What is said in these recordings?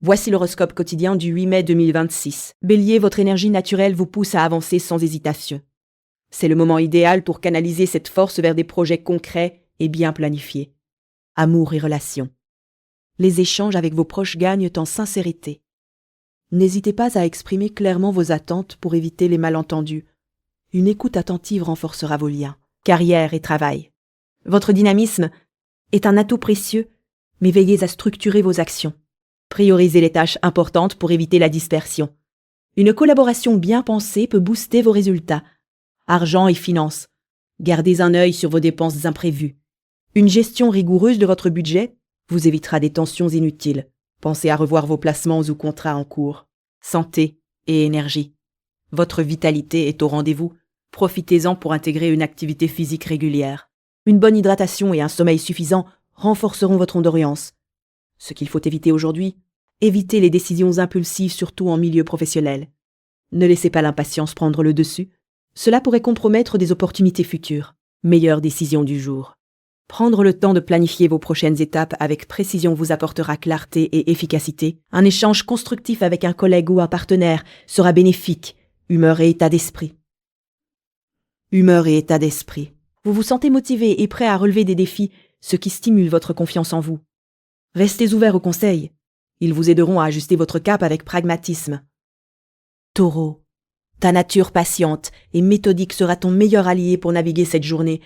Voici l'horoscope quotidien du 8 mai 2026. Bélier, votre énergie naturelle vous pousse à avancer sans hésitation. C'est le moment idéal pour canaliser cette force vers des projets concrets et bien planifiés. Amour et relations. Les échanges avec vos proches gagnent en sincérité. N'hésitez pas à exprimer clairement vos attentes pour éviter les malentendus. Une écoute attentive renforcera vos liens. Carrière et travail. Votre dynamisme est un atout précieux, mais veillez à structurer vos actions. Priorisez les tâches importantes pour éviter la dispersion. Une collaboration bien pensée peut booster vos résultats. Argent et finances. Gardez un œil sur vos dépenses imprévues. Une gestion rigoureuse de votre budget vous évitera des tensions inutiles. Pensez à revoir vos placements ou contrats en cours. Santé et énergie. Votre vitalité est au rendez-vous. Profitez-en pour intégrer une activité physique régulière. Une bonne hydratation et un sommeil suffisant renforceront votre endurance. Ce qu'il faut éviter aujourd'hui, évitez les décisions impulsives, surtout en milieu professionnel. Ne laissez pas l'impatience prendre le dessus. Cela pourrait compromettre des opportunités futures. Meilleure décision du jour. Prendre le temps de planifier vos prochaines étapes avec précision vous apportera clarté et efficacité. Un échange constructif avec un collègue ou un partenaire sera bénéfique. Humeur et état d'esprit. Humeur et état d'esprit. Vous vous sentez motivé et prêt à relever des défis, ce qui stimule votre confiance en vous. Restez ouvert aux conseils. Ils vous aideront à ajuster votre cap avec pragmatisme. Taureau. Ta nature patiente et méthodique sera ton meilleur allié pour naviguer cette journée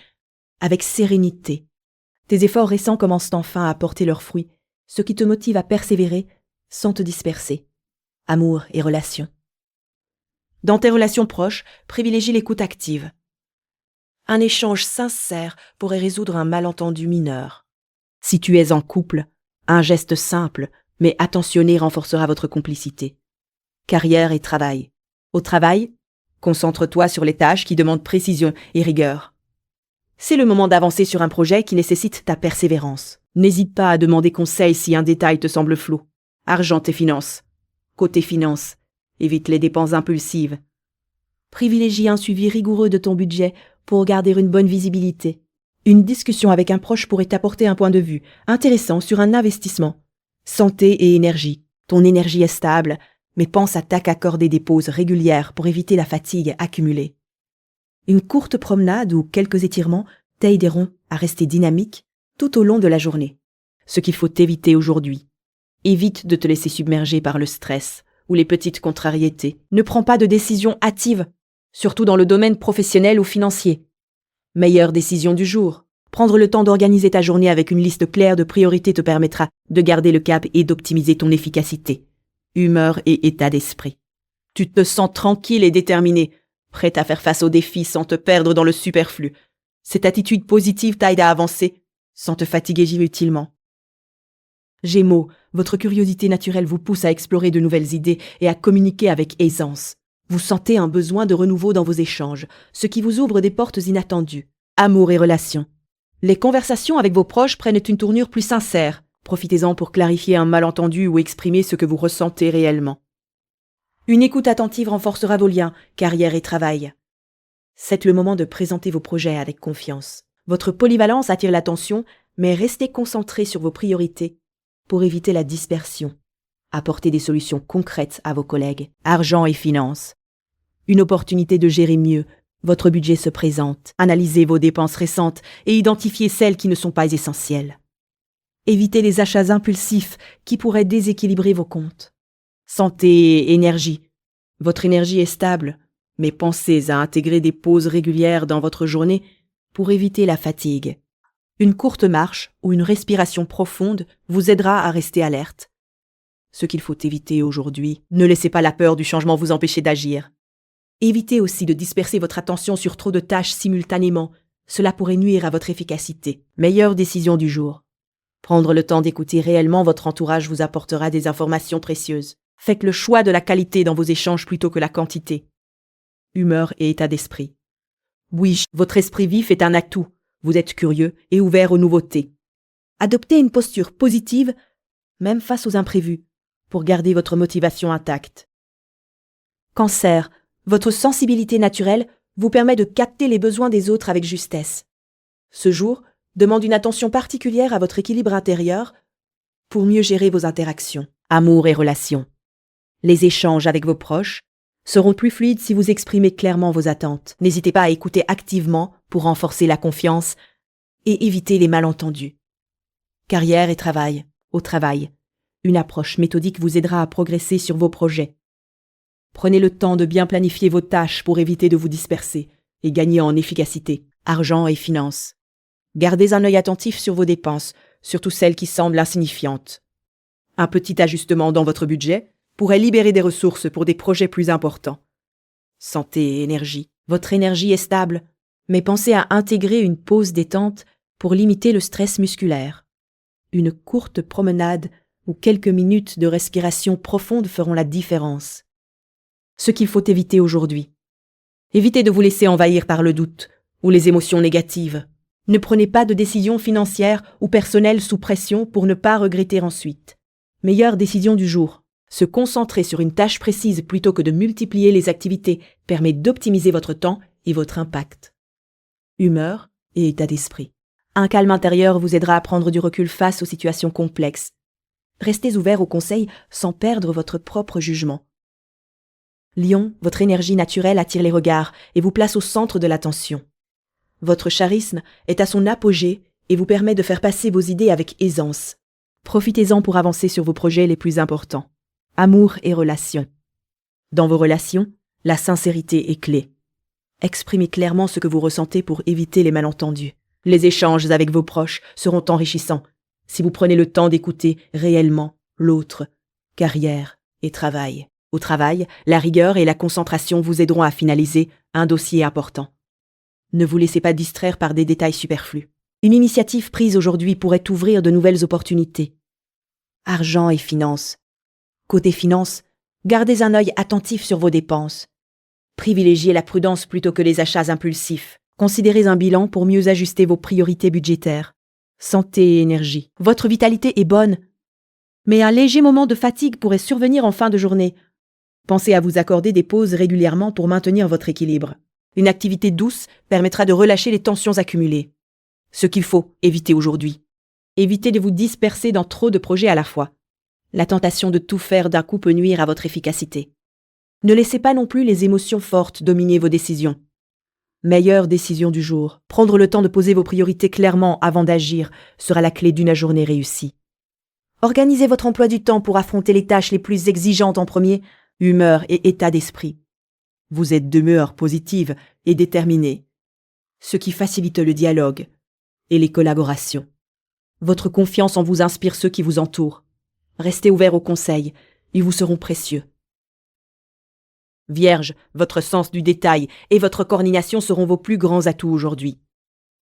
avec sérénité. Tes efforts récents commencent enfin à porter leurs fruits, ce qui te motive à persévérer sans te disperser. Amour et relations. Dans tes relations proches, privilégie l'écoute active. Un échange sincère pourrait résoudre un malentendu mineur. Si tu es en couple, un geste simple, mais attentionné renforcera votre complicité. Carrière et travail. Au travail, concentre-toi sur les tâches qui demandent précision et rigueur. C'est le moment d'avancer sur un projet qui nécessite ta persévérance. N'hésite pas à demander conseil si un détail te semble flou. Argent et finances. Côté finances, évite les dépenses impulsives. Privilégie un suivi rigoureux de ton budget pour garder une bonne visibilité. Une discussion avec un proche pourrait t'apporter un point de vue intéressant sur un investissement. Santé et énergie. Ton énergie est stable, mais pense à t'accorder des pauses régulières pour éviter la fatigue accumulée. Une courte promenade ou quelques étirements t'aideront à rester dynamique tout au long de la journée. Ce qu'il faut éviter aujourd'hui. Évite de te laisser submerger par le stress ou les petites contrariétés. Ne prends pas de décisions hâtives, surtout dans le domaine professionnel ou financier. Meilleure décision du jour. Prendre le temps d'organiser ta journée avec une liste claire de priorités te permettra de garder le cap et d'optimiser ton efficacité. Humeur et état d'esprit. Tu te sens tranquille et déterminé, prête à faire face aux défis sans te perdre dans le superflu. Cette attitude positive t'aide à avancer sans te fatiguer inutilement. Gémeaux, votre curiosité naturelle vous pousse à explorer de nouvelles idées et à communiquer avec aisance. Vous sentez un besoin de renouveau dans vos échanges, ce qui vous ouvre des portes inattendues. Amour et relations. Les conversations avec vos proches prennent une tournure plus sincère. Profitez-en pour clarifier un malentendu ou exprimer ce que vous ressentez réellement. Une écoute attentive renforcera vos liens, carrière et travail. C'est le moment de présenter vos projets avec confiance. Votre polyvalence attire l'attention, mais restez concentré sur vos priorités pour éviter la dispersion. Apportez des solutions concrètes à vos collègues. Argent et finances. Une opportunité de gérer mieux. Votre budget se présente. Analysez vos dépenses récentes et identifiez celles qui ne sont pas essentielles. Évitez les achats impulsifs qui pourraient déséquilibrer vos comptes. Santé et énergie. Votre énergie est stable, mais pensez à intégrer des pauses régulières dans votre journée pour éviter la fatigue. Une courte marche ou une respiration profonde vous aidera à rester alerte. Ce qu'il faut éviter aujourd'hui, ne laissez pas la peur du changement vous empêcher d'agir. Évitez aussi de disperser votre attention sur trop de tâches simultanément. Cela pourrait nuire à votre efficacité. Meilleure décision du jour. Prendre le temps d'écouter réellement votre entourage vous apportera des informations précieuses. Faites le choix de la qualité dans vos échanges plutôt que la quantité. Humeur et état d'esprit. Oui, votre esprit vif est un atout. Vous êtes curieux et ouvert aux nouveautés. Adoptez une posture positive, même face aux imprévus, pour garder votre motivation intacte. Cancer, votre sensibilité naturelle vous permet de capter les besoins des autres avec justesse. Ce jour demande une attention particulière à votre équilibre intérieur pour mieux gérer vos interactions. Amour et relations. Les échanges avec vos proches seront plus fluides si vous exprimez clairement vos attentes. N'hésitez pas à écouter activement pour renforcer la confiance et éviter les malentendus. Carrière et travail. Au travail, une approche méthodique vous aidera à progresser sur vos projets. Prenez le temps de bien planifier vos tâches pour éviter de vous disperser et gagner en efficacité. Argent et finances. Gardez un œil attentif sur vos dépenses, surtout celles qui semblent insignifiantes. Un petit ajustement dans votre budget pourrait libérer des ressources pour des projets plus importants. Santé et énergie. Votre énergie est stable, mais pensez à intégrer une pause détente pour limiter le stress musculaire. Une courte promenade ou quelques minutes de respiration profonde feront la différence. Ce qu'il faut éviter aujourd'hui. Évitez de vous laisser envahir par le doute ou les émotions négatives. Ne prenez pas de décisions financières ou personnelles sous pression pour ne pas regretter ensuite. Meilleure décision du jour. Se concentrer sur une tâche précise plutôt que de multiplier les activités permet d'optimiser votre temps et votre impact. Humeur et état d'esprit. Un calme intérieur vous aidera à prendre du recul face aux situations complexes. Restez ouvert aux conseils sans perdre votre propre jugement. Lion, votre énergie naturelle attire les regards et vous place au centre de l'attention. Votre charisme est à son apogée et vous permet de faire passer vos idées avec aisance. Profitez-en pour avancer sur vos projets les plus importants. Amour et relations. Dans vos relations, la sincérité est clé. Exprimez clairement ce que vous ressentez pour éviter les malentendus. Les échanges avec vos proches seront enrichissants si vous prenez le temps d'écouter réellement l'autre. Carrière et travail. Au travail, la rigueur et la concentration vous aideront à finaliser un dossier important. Ne vous laissez pas distraire par des détails superflus. Une initiative prise aujourd'hui pourrait ouvrir de nouvelles opportunités. Argent et finances. Côté finances, gardez un œil attentif sur vos dépenses. Privilégiez la prudence plutôt que les achats impulsifs. Considérez un bilan pour mieux ajuster vos priorités budgétaires. Santé et énergie. Votre vitalité est bonne, mais un léger moment de fatigue pourrait survenir en fin de journée. Pensez à vous accorder des pauses régulièrement pour maintenir votre équilibre. Une activité douce permettra de relâcher les tensions accumulées. Ce qu'il faut éviter aujourd'hui. Évitez de vous disperser dans trop de projets à la fois. La tentation de tout faire d'un coup peut nuire à votre efficacité. Ne laissez pas non plus les émotions fortes dominer vos décisions. Meilleure décision du jour. Prendre le temps de poser vos priorités clairement avant d'agir sera la clé d'une journée réussie. Organisez votre emploi du temps pour affronter les tâches les plus exigeantes en premier, humeur et état d'esprit. Vous êtes d'humeur positive et déterminée, ce qui facilite le dialogue et les collaborations. Votre confiance en vous inspire ceux qui vous entourent. Restez ouvert aux conseils, ils vous seront précieux. Vierge, votre sens du détail et votre coordination seront vos plus grands atouts aujourd'hui.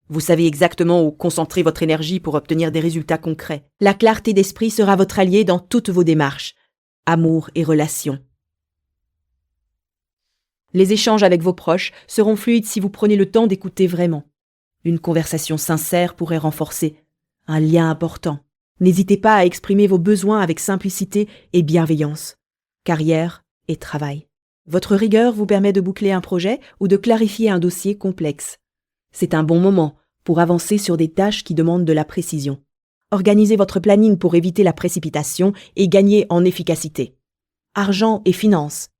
Vous savez exactement où concentrer votre énergie pour obtenir des résultats concrets. La clarté d'esprit sera votre allié dans toutes vos démarches. Amour et relations. Les échanges avec vos proches seront fluides si vous prenez le temps d'écouter vraiment. Une conversation sincère pourrait renforcer un lien important. N'hésitez pas à exprimer vos besoins avec simplicité et bienveillance. Carrière et travail. Votre rigueur vous permet de boucler un projet ou de clarifier un dossier complexe. C'est un bon moment pour avancer sur des tâches qui demandent de la précision. Organisez votre planning pour éviter la précipitation et gagner en efficacité. Argent et finances.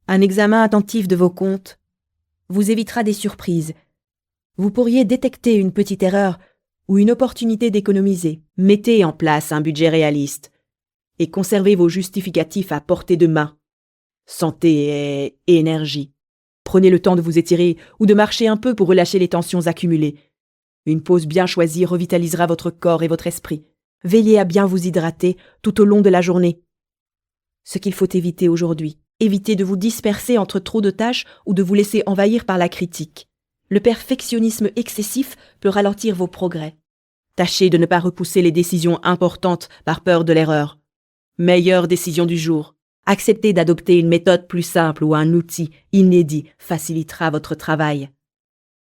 Un examen attentif de vos comptes vous évitera des surprises. Vous pourriez détecter une petite erreur ou une opportunité d'économiser. Mettez en place un budget réaliste et conservez vos justificatifs à portée de main. Santé et énergie. Prenez le temps de vous étirer ou de marcher un peu pour relâcher les tensions accumulées. Une pause bien choisie revitalisera votre corps et votre esprit. Veillez à bien vous hydrater tout au long de la journée. Ce qu'il faut éviter aujourd'hui. Évitez de vous disperser entre trop de tâches ou de vous laisser envahir par la critique. Le perfectionnisme excessif peut ralentir vos progrès. Tâchez de ne pas repousser les décisions importantes par peur de l'erreur. Meilleure décision du jour. Acceptez d'adopter une méthode plus simple ou un outil inédit facilitera votre travail.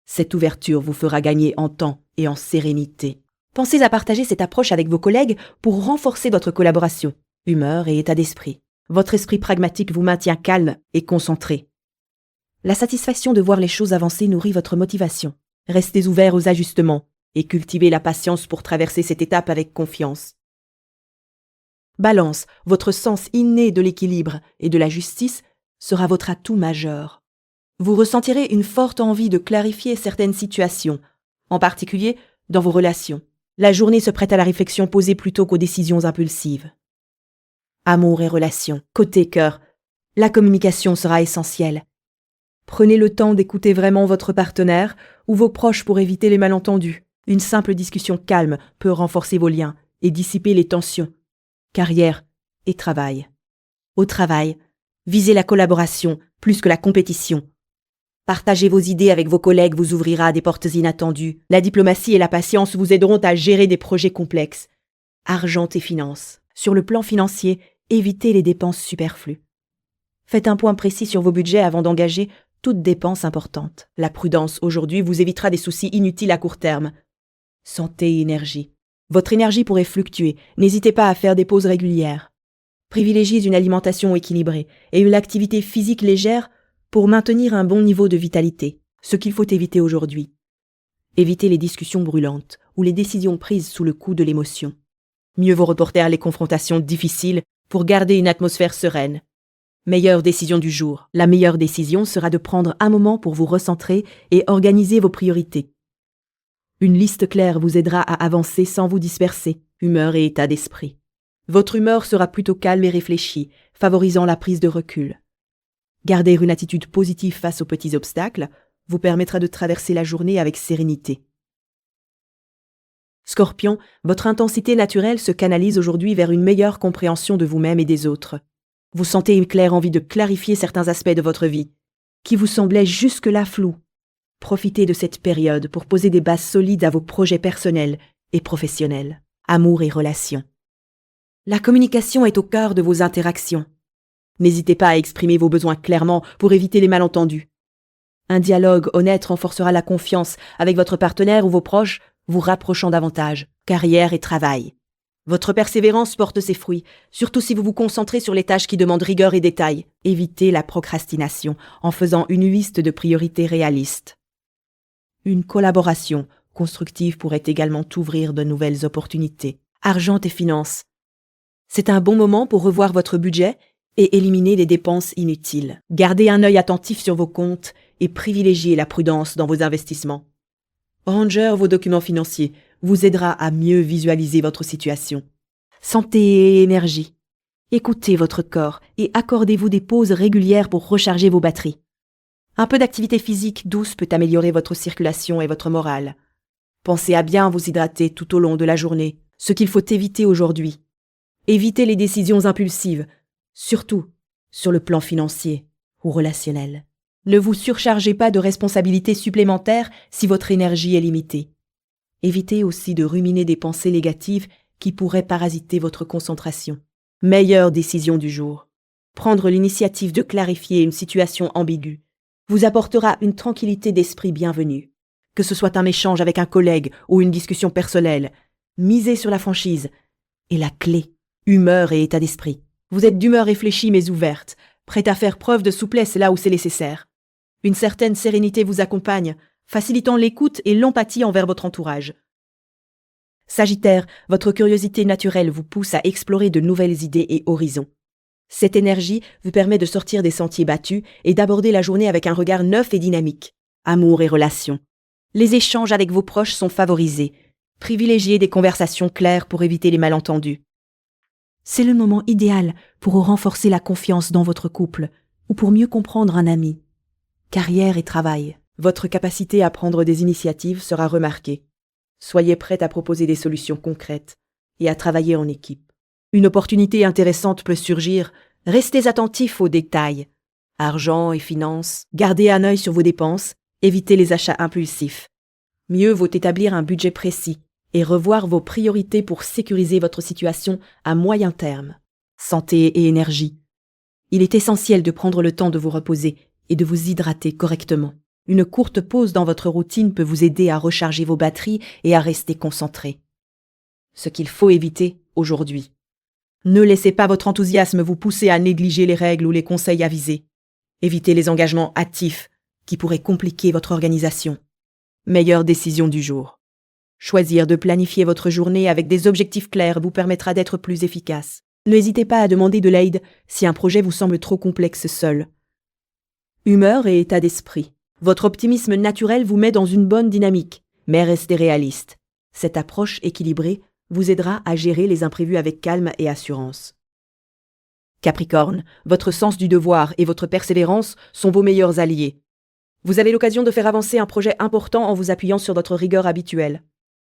Cette ouverture vous fera gagner en temps et en sérénité. Pensez à partager cette approche avec vos collègues pour renforcer votre collaboration, humeur et état d'esprit. Votre esprit pragmatique vous maintient calme et concentré. La satisfaction de voir les choses avancer nourrit votre motivation. Restez ouverts aux ajustements et cultivez la patience pour traverser cette étape avec confiance. Balance, votre sens inné de l'équilibre et de la justice sera votre atout majeur. Vous ressentirez une forte envie de clarifier certaines situations, en particulier dans vos relations. La journée se prête à la réflexion posée plutôt qu'aux décisions impulsives. Amour et relations. Côté cœur, la communication sera essentielle. Prenez le temps d'écouter vraiment votre partenaire ou vos proches pour éviter les malentendus. Une simple discussion calme peut renforcer vos liens et dissiper les tensions. Carrière et travail. Au travail, visez la collaboration plus que la compétition. Partager vos idées avec vos collègues vous ouvrira à des portes inattendues. La diplomatie et la patience vous aideront à gérer des projets complexes. Argent et finances. Sur le plan financier, évitez les dépenses superflues. Faites un point précis sur vos budgets avant d'engager toute dépense importante. La prudence aujourd'hui vous évitera des soucis inutiles à court terme. Santé et énergie. Votre énergie pourrait fluctuer. N'hésitez pas à faire des pauses régulières. Privilégiez une alimentation équilibrée et une activité physique légère pour maintenir un bon niveau de vitalité. Ce qu'il faut éviter aujourd'hui. Évitez les discussions brûlantes ou les décisions prises sous le coup de l'émotion. Mieux vaut reporter les confrontations difficiles pour garder une atmosphère sereine. Meilleure décision du jour. La meilleure décision sera de prendre un moment pour vous recentrer et organiser vos priorités. Une liste claire vous aidera à avancer sans vous disperser. Humeur et état d'esprit. Votre humeur sera plutôt calme et réfléchie, favorisant la prise de recul. Garder une attitude positive face aux petits obstacles vous permettra de traverser la journée avec sérénité. Scorpion, votre intensité naturelle se canalise aujourd'hui vers une meilleure compréhension de vous-même et des autres. Vous sentez une claire envie de clarifier certains aspects de votre vie, qui vous semblaient jusque-là flous. Profitez de cette période pour poser des bases solides à vos projets personnels et professionnels. Amour et relations. La communication est au cœur de vos interactions. N'hésitez pas à exprimer vos besoins clairement pour éviter les malentendus. Un dialogue honnête renforcera la confiance avec votre partenaire ou vos proches, vous rapprochant davantage. Carrière et travail. Votre persévérance porte ses fruits, surtout si vous vous concentrez sur les tâches qui demandent rigueur et détail. Évitez la procrastination en faisant une liste de priorités réalistes. Une collaboration constructive pourrait également ouvrir de nouvelles opportunités. Argent et finances. C'est un bon moment pour revoir votre budget et éliminer les dépenses inutiles. Gardez un œil attentif sur vos comptes et privilégiez la prudence dans vos investissements. Ranger vos documents financiers vous aidera à mieux visualiser votre situation. Santé et énergie. Écoutez votre corps et accordez-vous des pauses régulières pour recharger vos batteries. Un peu d'activité physique douce peut améliorer votre circulation et votre morale. Pensez à bien vous hydrater tout au long de la journée, ce qu'il faut éviter aujourd'hui. Évitez les décisions impulsives, surtout sur le plan financier ou relationnel. Ne vous surchargez pas de responsabilités supplémentaires si votre énergie est limitée. Évitez aussi de ruminer des pensées négatives qui pourraient parasiter votre concentration. Meilleure décision du jour. Prendre l'initiative de clarifier une situation ambiguë vous apportera une tranquillité d'esprit bienvenue. Que ce soit un échange avec un collègue ou une discussion personnelle, misez sur la franchise et la clé, humeur et état d'esprit. Vous êtes d'humeur réfléchie mais ouverte, prête à faire preuve de souplesse là où c'est nécessaire. Une certaine sérénité vous accompagne, facilitant l'écoute et l'empathie envers votre entourage. Sagittaire, votre curiosité naturelle vous pousse à explorer de nouvelles idées et horizons. Cette énergie vous permet de sortir des sentiers battus et d'aborder la journée avec un regard neuf et dynamique. Amour et relations. Les échanges avec vos proches sont favorisés. Privilégiez des conversations claires pour éviter les malentendus. C'est le moment idéal pour renforcer la confiance dans votre couple ou pour mieux comprendre un ami. Carrière et travail. Votre capacité à prendre des initiatives sera remarquée. Soyez prête à proposer des solutions concrètes et à travailler en équipe. Une opportunité intéressante peut surgir, restez attentifs aux détails. Argent et finances, gardez un œil sur vos dépenses, évitez les achats impulsifs. Mieux vaut établir un budget précis et revoir vos priorités pour sécuriser votre situation à moyen terme. Santé et énergie. Il est essentiel de prendre le temps de vous reposer et de vous hydrater correctement. Une courte pause dans votre routine peut vous aider à recharger vos batteries et à rester concentré. Ce qu'il faut éviter aujourd'hui. Ne laissez pas votre enthousiasme vous pousser à négliger les règles ou les conseils avisés. Évitez les engagements hâtifs qui pourraient compliquer votre organisation. Meilleure décision du jour. Choisir de planifier votre journée avec des objectifs clairs vous permettra d'être plus efficace. N'hésitez pas à demander de l'aide si un projet vous semble trop complexe seul. Humeur et état d'esprit. Votre optimisme naturel vous met dans une bonne dynamique, mais restez réaliste. Cette approche équilibrée vous aidera à gérer les imprévus avec calme et assurance. Capricorne, votre sens du devoir et votre persévérance sont vos meilleurs alliés. Vous avez l'occasion de faire avancer un projet important en vous appuyant sur votre rigueur habituelle.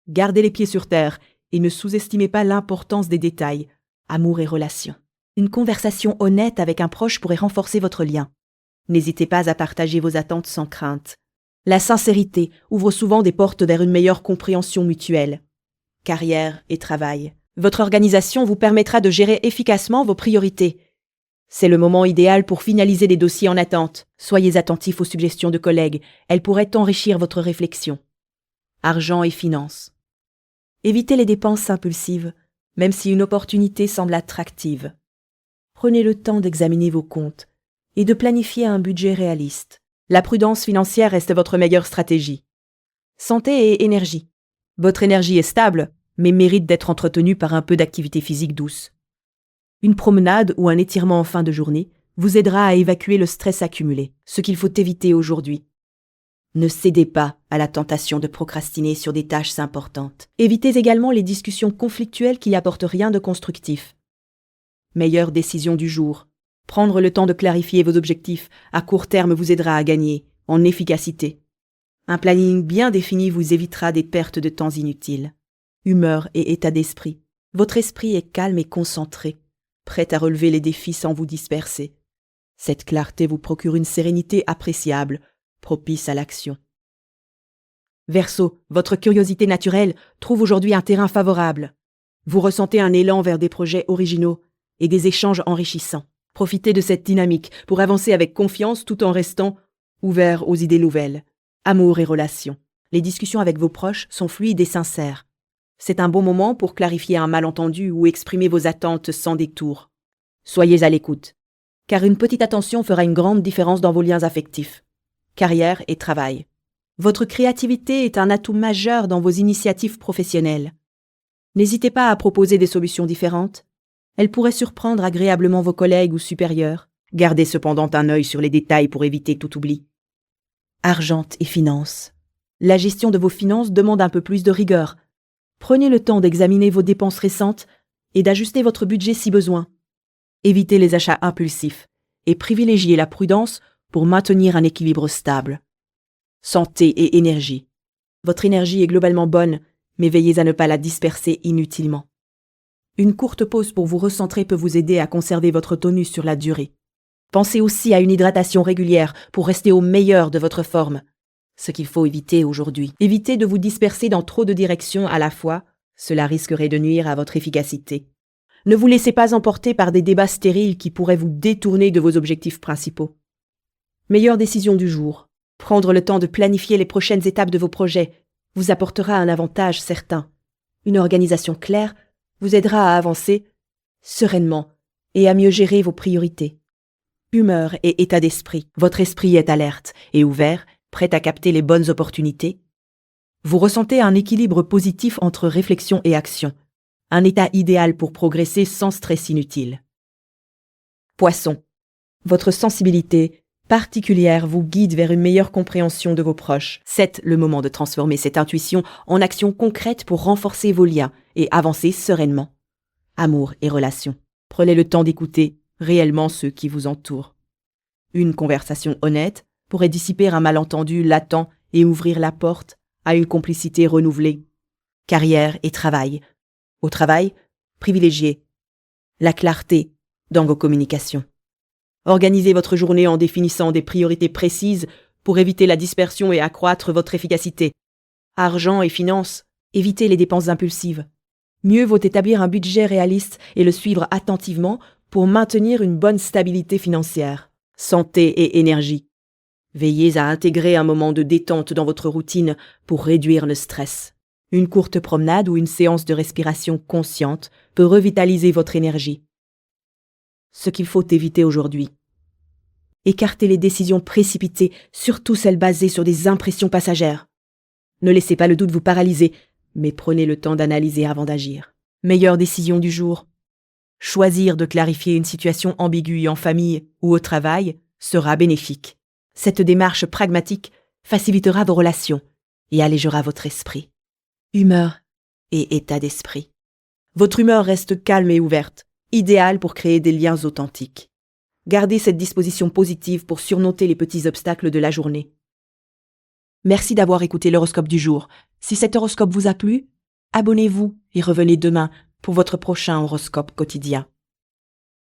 Gardez les pieds sur terre et ne sous-estimez pas l'importance des détails, amour et relations. Une conversation honnête avec un proche pourrait renforcer votre lien. N'hésitez pas à partager vos attentes sans crainte. La sincérité ouvre souvent des portes vers une meilleure compréhension mutuelle. Carrière et travail. Votre organisation vous permettra de gérer efficacement vos priorités. C'est le moment idéal pour finaliser les dossiers en attente. Soyez attentifs aux suggestions de collègues, elles pourraient enrichir votre réflexion. Argent et finances. Évitez les dépenses impulsives, même si une opportunité semble attractive. Prenez le temps d'examiner vos comptes et de planifier un budget réaliste. La prudence financière reste votre meilleure stratégie. Santé et énergie. Votre énergie est stable, mais mérite d'être entretenue par un peu d'activité physique douce. Une promenade ou un étirement en fin de journée vous aidera à évacuer le stress accumulé, ce qu'il faut éviter aujourd'hui. Ne cédez pas à la tentation de procrastiner sur des tâches importantes. Évitez également les discussions conflictuelles qui n'apportent rien de constructif. Meilleure décision du jour. Prendre le temps de clarifier vos objectifs à court terme vous aidera à gagner en efficacité. Un planning bien défini vous évitera des pertes de temps inutiles. Humeur et état d'esprit. Votre esprit est calme et concentré, prêt à relever les défis sans vous disperser. Cette clarté vous procure une sérénité appréciable, propice à l'action. Verseau, votre curiosité naturelle trouve aujourd'hui un terrain favorable. Vous ressentez un élan vers des projets originaux et des échanges enrichissants. Profitez de cette dynamique pour avancer avec confiance tout en restant ouvert aux idées nouvelles. Amour et relations. Les discussions avec vos proches sont fluides et sincères. C'est un bon moment pour clarifier un malentendu ou exprimer vos attentes sans détour. Soyez à l'écoute, car une petite attention fera une grande différence dans vos liens affectifs. Carrière et travail. Votre créativité est un atout majeur dans vos initiatives professionnelles. N'hésitez pas à proposer des solutions différentes. Elles pourraient surprendre agréablement vos collègues ou supérieurs. Gardez cependant un œil sur les détails pour éviter tout oubli. Argent et finances. La gestion de vos finances demande un peu plus de rigueur. Prenez le temps d'examiner vos dépenses récentes et d'ajuster votre budget si besoin. Évitez les achats impulsifs et privilégiez la prudence pour maintenir un équilibre stable. Santé et énergie. Votre énergie est globalement bonne, mais veillez à ne pas la disperser inutilement. Une courte pause pour vous recentrer peut vous aider à conserver votre tonus sur la durée. Pensez aussi à une hydratation régulière pour rester au meilleur de votre forme. Ce qu'il faut éviter aujourd'hui. Évitez de vous disperser dans trop de directions à la fois, cela risquerait de nuire à votre efficacité. Ne vous laissez pas emporter par des débats stériles qui pourraient vous détourner de vos objectifs principaux. Meilleure décision du jour. Prendre le temps de planifier les prochaines étapes de vos projets vous apportera un avantage certain. Une organisation claire vous aidera à avancer sereinement et à mieux gérer vos priorités. Humeur et état d'esprit. Votre esprit est alerte et ouvert, prêt à capter les bonnes opportunités. Vous ressentez un équilibre positif entre réflexion et action. Un état idéal pour progresser sans stress inutile. Poisson. Votre sensibilité particulière vous guide vers une meilleure compréhension de vos proches. C'est le moment de transformer cette intuition en action concrète pour renforcer vos liens et avancer sereinement. Amour et relations. Prenez le temps d'écouter réellement ceux qui vous entourent. Une conversation honnête pourrait dissiper un malentendu latent et ouvrir la porte à une complicité renouvelée. Carrière et travail. Au travail, privilégiez la clarté dans vos communications. Organisez votre journée en définissant des priorités précises pour éviter la dispersion et accroître votre efficacité. Argent et finances, évitez les dépenses impulsives. Mieux vaut établir un budget réaliste et le suivre attentivement pour maintenir une bonne stabilité financière. Santé et énergie. Veillez à intégrer un moment de détente dans votre routine pour réduire le stress. Une courte promenade ou une séance de respiration consciente peut revitaliser votre énergie. Ce qu'il faut éviter aujourd'hui. Écartez les décisions précipitées, surtout celles basées sur des impressions passagères. Ne laissez pas le doute vous paralyser, mais prenez le temps d'analyser avant d'agir. Meilleure décision du jour. Choisir de clarifier une situation ambiguë en famille ou au travail sera bénéfique. Cette démarche pragmatique facilitera vos relations et allégera votre esprit. Humeur et état d'esprit. Votre humeur reste calme et ouverte, idéale pour créer des liens authentiques. Gardez cette disposition positive pour surmonter les petits obstacles de la journée. Merci d'avoir écouté l'horoscope du jour. Si cet horoscope vous a plu, abonnez-vous et revenez demain pour votre prochain horoscope quotidien.